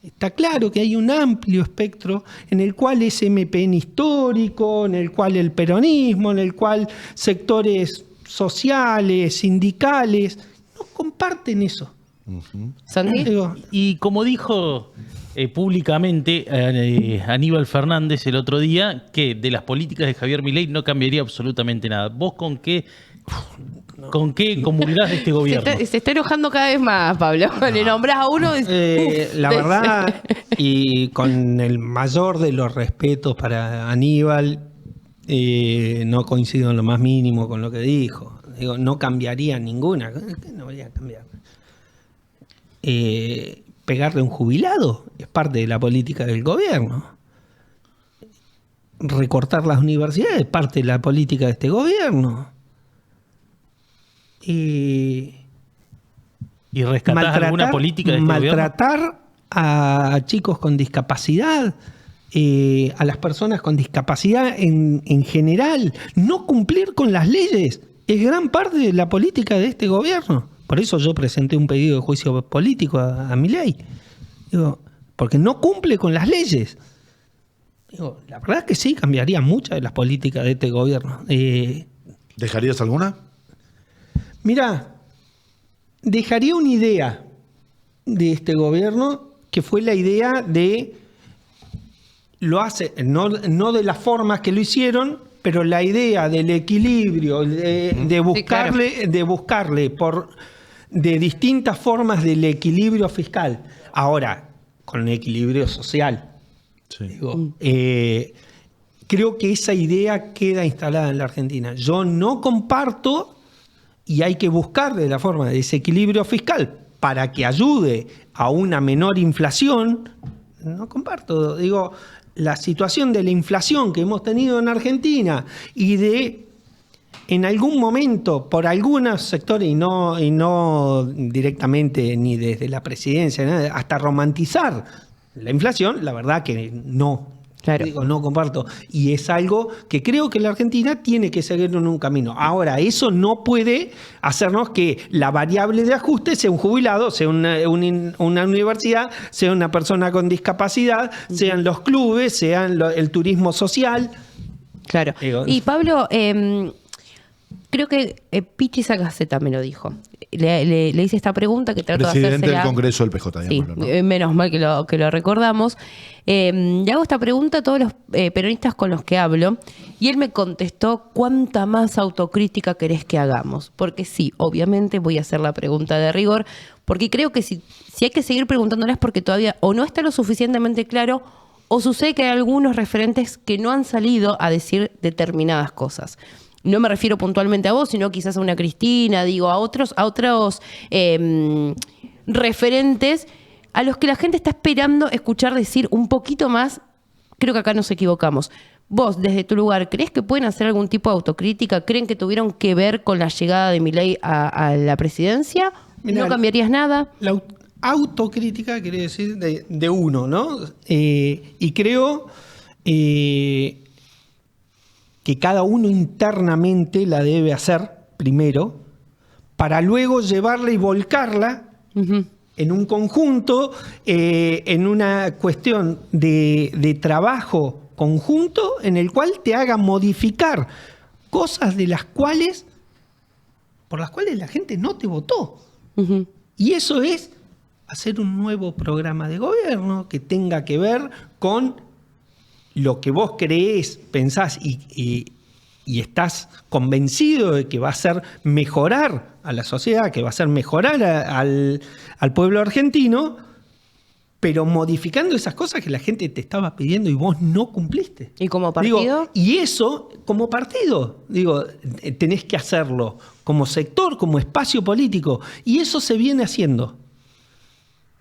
D: está claro que hay un amplio espectro en el cual es MPN histórico, en el cual el peronismo, en el cual sectores sociales, sindicales, no comparten eso.
A: ¿Sandy?
D: Digo,
C: Y como dijo públicamente Aníbal Fernández el otro día, que de las políticas de Javier Milei no cambiaría absolutamente nada. ¿Vos con qué comulgás de este gobierno?
A: Se está enojando cada vez más, Pablo. Le nombrás a uno.
D: La verdad, y con el mayor de los respetos para Aníbal, no coincido en lo más mínimo con lo que dijo. Digo, no cambiaría ninguna. ¿Qué no voy a cambiar? Pegarle a un jubilado es parte de la política del gobierno. Recortar las universidades es parte de la política de este gobierno.
C: ¿Y rescatás alguna política de este gobierno?
D: Maltratar a chicos con discapacidad, a las personas con discapacidad en general, no cumplir con las leyes, es gran parte de la política de este gobierno. Por eso yo presenté un pedido de juicio político a Milei. Digo, porque no cumple con las leyes. Digo, la verdad es que sí, cambiaría muchas de las políticas de este gobierno.
B: ¿Dejarías alguna?
D: Mirá, dejaría una idea de este gobierno que fue la idea de, lo hace, no de las formas que lo hicieron, pero la idea del equilibrio, de buscarle, sí, claro, de buscarle de distintas formas del equilibrio fiscal. Ahora, con el equilibrio social. Sí. Digo, creo que esa idea queda instalada en la Argentina. Yo no comparto, y hay que buscarle la forma de ese equilibrio fiscal para que ayude a una menor inflación. No comparto. Digo, la situación de la inflación que hemos tenido en Argentina y de, en algún momento, por algunos sectores, y no directamente ni desde la presidencia, hasta romantizar la inflación, la verdad que no. Claro. Digo, no comparto. Y es algo que creo que la Argentina tiene que seguir en un camino. Ahora, eso no puede hacernos que la variable de ajuste sea un jubilado, sea una universidad, sea una persona con discapacidad, sean los clubes, sean el turismo social.
A: Claro.
D: Digo,
A: y Pablo, creo que Pichi Sagaceta me lo dijo. Le hice esta pregunta que trató de hacérsela.
B: Presidente del Congreso del PJ,
A: sí,
B: ¿no?
A: Menos mal que lo recordamos. Le hago esta pregunta a todos los peronistas con los que hablo y él me contestó: ¿cuánta más autocrítica querés que hagamos? Porque sí, obviamente voy a hacer la pregunta de rigor, porque creo que si hay que seguir preguntándolas porque todavía o no está lo suficientemente claro o sucede que hay algunos referentes que no han salido a decir determinadas cosas. No me refiero puntualmente a vos, sino quizás a una Cristina, digo, a otros referentes a los que la gente está esperando escuchar decir un poquito más. Creo que acá nos equivocamos. Vos, desde tu lugar, ¿crees que pueden hacer algún tipo de autocrítica? ¿Creen que tuvieron que ver con la llegada de Milei a la presidencia?
D: Mirá,
A: ¿No cambiarías nada?
D: La autocrítica quiere decir de uno, ¿no? Y creo que cada uno internamente la debe hacer primero, para luego llevarla y volcarla en un conjunto, en una cuestión de trabajo conjunto en el cual te haga modificar cosas por las cuales la gente no te votó. Y eso es hacer un nuevo programa de gobierno que tenga que ver con lo que vos creés, pensás y estás convencido de que va a hacer mejorar a la sociedad, que va a hacer mejorar al pueblo argentino, pero modificando esas cosas que la gente te estaba pidiendo y vos no cumpliste.
A: ¿Y como partido?
D: Y eso, como partido, tenés que hacerlo como sector, como espacio político. Y eso se viene haciendo.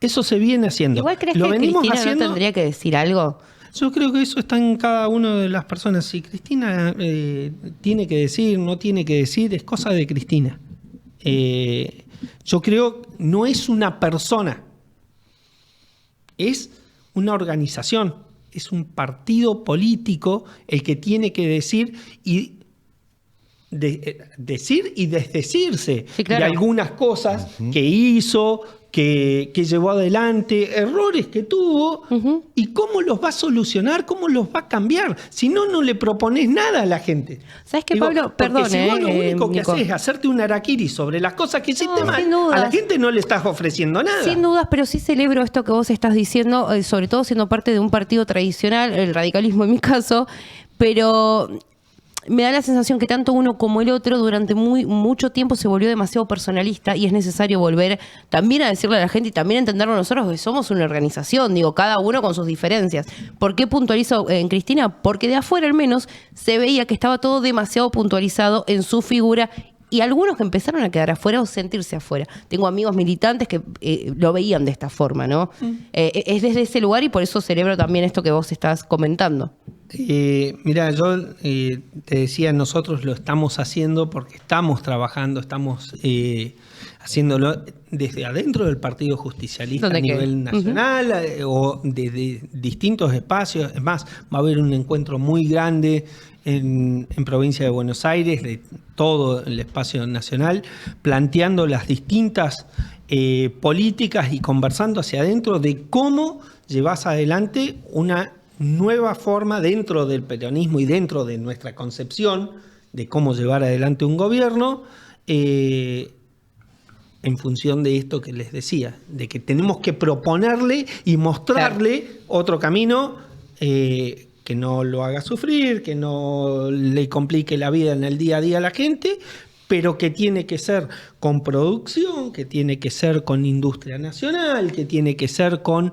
D: Eso se viene haciendo.
A: ¿Igual crees
D: Lo
A: que
D: venimos
A: Cristina
D: haciendo.
A: no tendría que decir algo?
D: Yo creo que eso está en cada una de las personas. Si Cristina tiene que decir, no tiene que decir, es cosa de Cristina. Yo creo que no es una persona, es una organización, es un partido político el que tiene que decir y decir y desdecirse
A: Sí, claro.
D: de algunas cosas que hizo, que llevó adelante, errores que tuvo, y cómo los va a solucionar, cómo los va a cambiar. Si no, no le propones nada a la gente.
A: ¿Sabes qué, Pablo?
D: Porque
A: Perdón,
D: si vos lo único que
A: Nico.
D: haces es hacerte un harakiri sobre las cosas que hiciste
A: No,
D: mal,
A: sin dudas.
D: a la gente no le estás ofreciendo nada.
A: Sin dudas, pero sí celebro esto que vos estás diciendo, sobre todo siendo parte de un partido tradicional, el radicalismo en mi caso, pero me da la sensación que tanto uno como el otro durante mucho tiempo se volvió demasiado personalista y es necesario volver también a decirle a la gente y también entenderlo nosotros que somos una organización, cada uno con sus diferencias. ¿Por qué puntualizo en Cristina? Porque de afuera al menos se veía que estaba todo demasiado puntualizado en su figura y algunos que empezaron a quedar afuera o sentirse afuera. Tengo amigos militantes que lo veían de esta forma, ¿no? Es desde ese lugar y por eso celebro también esto que vos estás comentando.
D: Mira, yo te decía, nosotros lo estamos haciendo porque estamos trabajando, estamos haciéndolo desde adentro del Partido Justicialista a nivel nacional o desde distintos espacios. Es más, va a haber un encuentro muy grande en provincia de Buenos Aires, de todo el espacio nacional, planteando las distintas políticas y conversando hacia adentro de cómo llevas adelante una nueva forma dentro del peronismo y dentro de nuestra concepción de cómo llevar adelante un gobierno en función de esto que les decía, de que tenemos que proponerle y mostrarle otro camino que no lo haga sufrir, que no le complique la vida en el día a día a la gente, pero que tiene que ser con producción, que tiene que ser con industria nacional, que tiene que ser con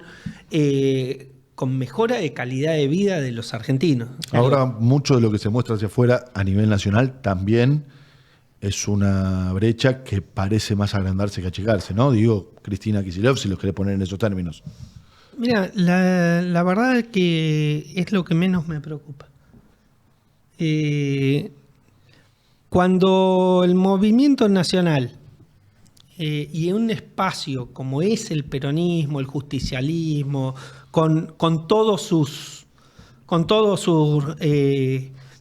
D: mejora de calidad de vida de los argentinos.
B: Ahora, mucho de lo que se muestra hacia afuera a nivel nacional también es una brecha que parece más agrandarse que achicarse, ¿no? Digo, Cristina Kicillof, si los querés poner en esos términos.
D: Mira, la verdad es que es lo que menos me preocupa. Cuando el movimiento nacional y en un espacio como es el peronismo, el justicialismo, con todos sus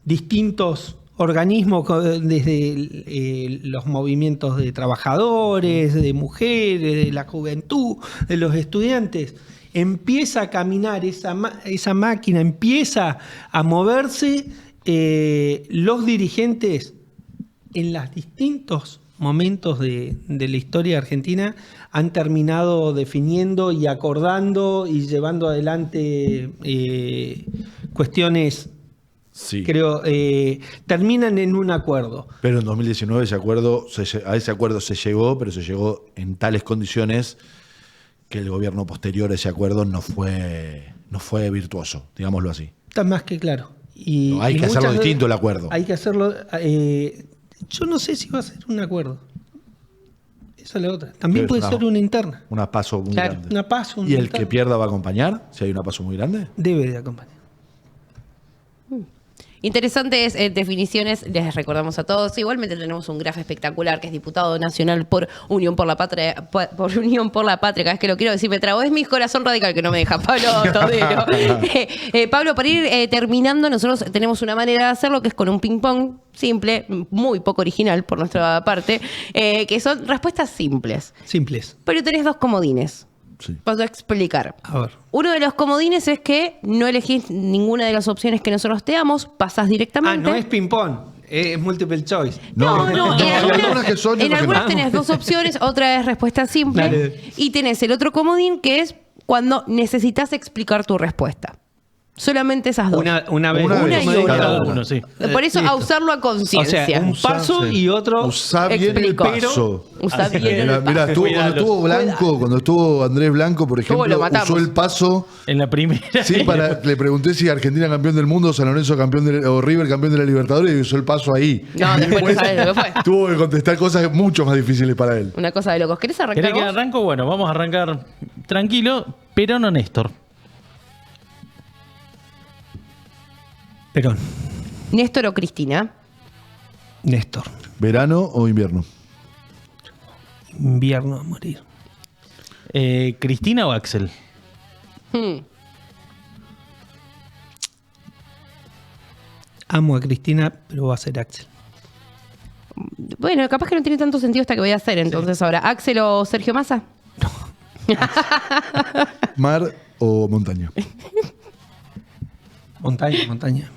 D: distintos organismos, desde los movimientos de trabajadores, de mujeres, de la juventud, de los estudiantes, empieza a caminar esa máquina, empieza a moverse, los dirigentes en los distintos momentos de la historia argentina han terminado definiendo y acordando y llevando adelante cuestiones,
B: Sí.
D: creo, terminan en un acuerdo.
B: Pero en 2019 a ese acuerdo se llegó, pero se llegó en tales condiciones que el gobierno posterior a ese acuerdo no fue virtuoso, digámoslo así.
D: Está más que claro.
B: No, hay que hacerlo distinto el acuerdo.
D: Hay que hacerlo. Yo no sé si va a ser un acuerdo. Esa es la otra. También puede ser una interna.
B: Una paso muy
A: Claro.
B: grande.
D: Una paso.
B: ¿Y el que pierda va a acompañar? Si hay una paso muy grande.
D: Debe de acompañar.
A: Interesantes definiciones, les recordamos a todos. Igualmente tenemos un graf espectacular que es diputado nacional por Unión por la Patria, por Unión por la Patria. Cada vez que lo quiero decir me trago. Es mi corazón radical que no me deja, Pablo Todero. Pablo, para ir terminando, nosotros tenemos una manera de hacerlo que es con un ping-pong simple, muy poco original por nuestra parte, que son respuestas simples.
D: Simples.
A: Pero tenés 2 comodines.
B: Sí.
A: Paso a explicar.
D: A ver.
A: Uno de los comodines es que no elegís ninguna de las opciones que nosotros te damos, pasás directamente.
D: No es ping-pong, es multiple choice.
A: No,
B: no,
A: en
B: hay
A: algunas,
B: algunas que son y
A: en
B: otras que
A: algunas
B: no.
A: tenés 2 opciones, otra es respuesta simple.
D: Dale.
A: Y tenés el otro comodín que es cuando necesitas explicar tu respuesta. Solamente esas 2.
D: Una vez.
A: Una y una.
C: Cada uno, sí.
A: Por eso
D: Listo.
A: a usarlo a
D: O
A: conciencia.
D: sea, un paso y otro.
B: Usá bien
A: Explico.
B: el paso.
A: Usá bien el
B: Mira,
A: paso.
B: cuando estuvo Blanco, cuando estuvo Andrés Blanco, por
A: ¿Cómo lo
B: ejemplo,
A: matamos?
B: usó el paso.
C: En la primera.
B: Sí, le pregunté si Argentina campeón del mundo, San Lorenzo campeón o River campeón de la Libertadores y usó el paso ahí.
A: No, después no sabes lo que fue.
B: Tuvo que contestar cosas mucho más difíciles para él.
A: Una cosa de locos. ¿Querés arrancar
C: ¿Querés que
A: vos?
C: arranco? Bueno, vamos a arrancar tranquilo, pero no Néstor.
D: Perón.
A: Néstor o Cristina.
D: Néstor.
B: ¿Verano o invierno?
D: Invierno a morir.
C: ¿Cristina o Axel?
D: Amo a Cristina, pero va a ser Axel.
A: Bueno, capaz que no tiene tanto sentido esta que voy a hacer. Entonces ahora, ¿Axel o Sergio Massa?
B: ¿Mar o montaña?
D: Montaña.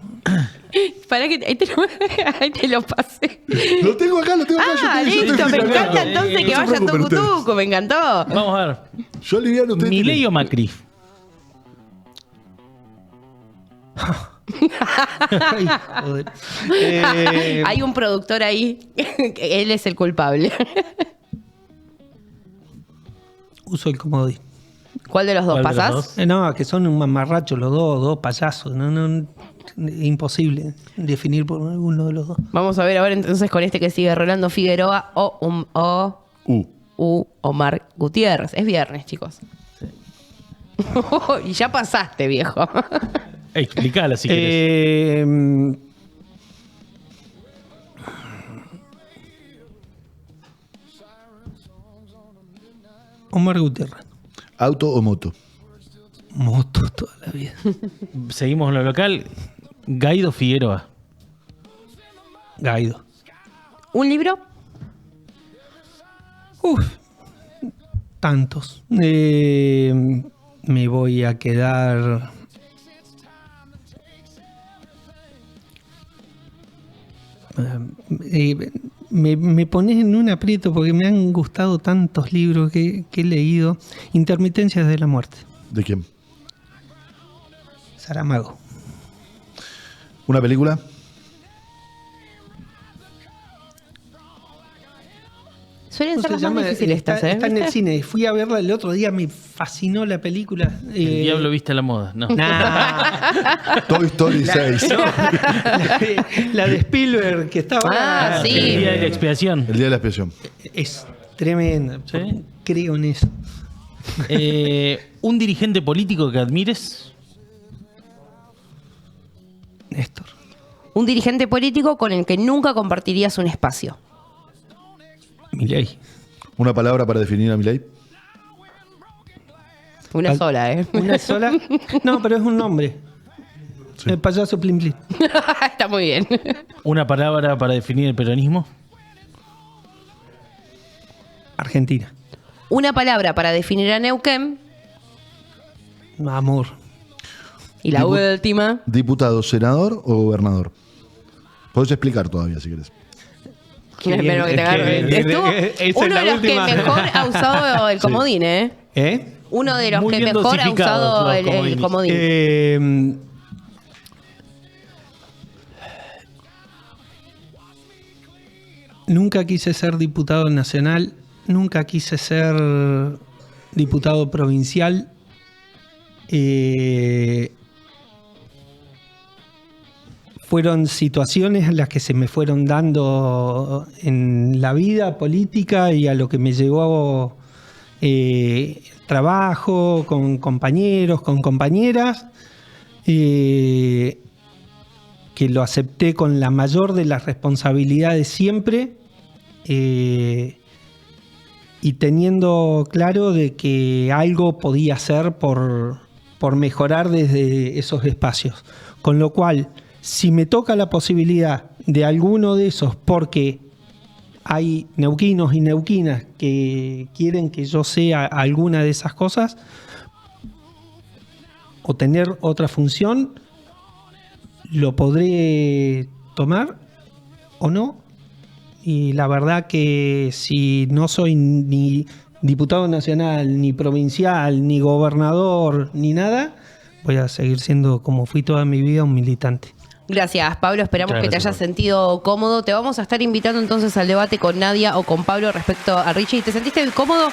A: Para que ahí te lo pasé.
B: Lo tengo acá.
A: Ah,
B: yo
A: listo,
B: estoy
A: me
B: acá.
A: encanta entonces que
B: No se
A: vaya
B: preocupen
A: tucu
B: ustedes.
A: tucu, me encantó.
C: Vamos a ver.
B: Yo aliviano usted.
C: ¿Milei o Macri?
D: Ay, joder.
A: Hay un productor ahí, que él es el culpable.
D: Uso el comodín.
A: ¿Cuál de los dos
C: ¿Cuál de los
A: pasás?
C: dos?
D: No, que son un mamarracho los dos payasos. No, imposible definir por alguno de los dos.
A: Vamos a ver ahora entonces con este que sigue Rolando Figueroa o Omar Gutiérrez. Es viernes, chicos. Y ya pasaste, viejo.
C: Explícala si querés.
D: Omar Gutiérrez.
B: ¿Auto o moto?
D: Moto toda la vida.
C: Seguimos en lo local. Gaido Figueroa.
D: Gaido.
A: ¿Un libro?
D: Tantos. Me voy a quedar. Me pones en un aprieto porque me han gustado tantos libros que he leído. Intermitencias de la muerte.
B: ¿De quién?
D: Saramago.
B: ¿Una película?
A: Suelen
D: ¿Cómo
A: ser
D: se
A: las más
D: llama?
A: difíciles estas, ¿eh?
D: Está en el cine. Fui a verla el otro día, me fascinó la película.
C: El diablo viste a la moda. No.
D: Nah.
B: Toy Story 6.
D: La de Spielberg que estaba.
A: Ah, sí.
C: El día de la expiación.
B: El día de la expiación.
D: Es tremenda.
C: Sí.
D: Creo en eso.
C: ¿Un dirigente político que admires?
D: Néstor.
A: Un dirigente político con el que nunca compartirías un espacio.
D: Milei.
B: ¿Una palabra para definir a Milei?
A: Una sola, ¿eh?
D: ¿Una sola? No, pero es un nombre.
B: Sí.
D: El payaso Plim Plim.
A: Está muy bien.
C: ¿Una palabra para definir el peronismo?
D: Argentina.
A: Una palabra para definir a Neuquén.
D: Amor.
A: Y la última.
B: ¿Diputado, senador o gobernador? Podés explicar todavía si querés.
A: Espero que te agarre.
D: Esa es
A: Uno
D: la
A: de los
D: última.
A: que mejor ha usado el comodín, ¿eh?
D: ¿Eh?
A: Uno de los
C: Muy
A: que
C: bien
A: mejor ha
C: dosificados
A: usado
C: los
A: el
C: comodines.
A: comodín.
D: Nunca quise ser diputado nacional, nunca quise ser diputado provincial. Fueron situaciones las que se me fueron dando en la vida política y a lo que me llevó trabajo con compañeros, con compañeras. que lo acepté con la mayor de las responsabilidades siempre, y teniendo claro de que algo podía hacer por mejorar desde esos espacios. Con lo cual, si me toca la posibilidad de alguno de esos, porque hay neuquinos y neuquinas que quieren que yo sea alguna de esas cosas, o tener otra función, lo podré tomar o no. Y la verdad que si no soy ni diputado nacional, ni provincial, ni gobernador, ni nada, voy a seguir siendo, como fui toda mi vida, un militante.
A: Gracias, Pablo. Esperamos
C: Muchas
A: que te
C: gracias,
A: hayas sentido cómodo. Te vamos a estar invitando entonces al debate con Nadia o con Pablo respecto a Richie. ¿Te sentiste cómodo?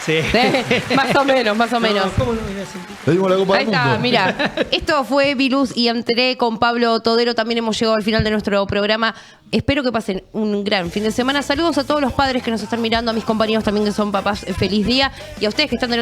D: Sí.
A: Sí, más o menos, más o menos.
D: No, ¿cómo no me voy a sentir?
B: Le dimos la copa
A: Ahí
B: del
A: está,
B: mundo.
A: mira. Esto fue Viluz y entré con Pablo Todero. También hemos llegado al final de nuestro programa. Espero que pasen un gran fin de semana. Saludos a todos los padres que nos están mirando, a mis compañeros también que son papás. Feliz día. Y a ustedes que están del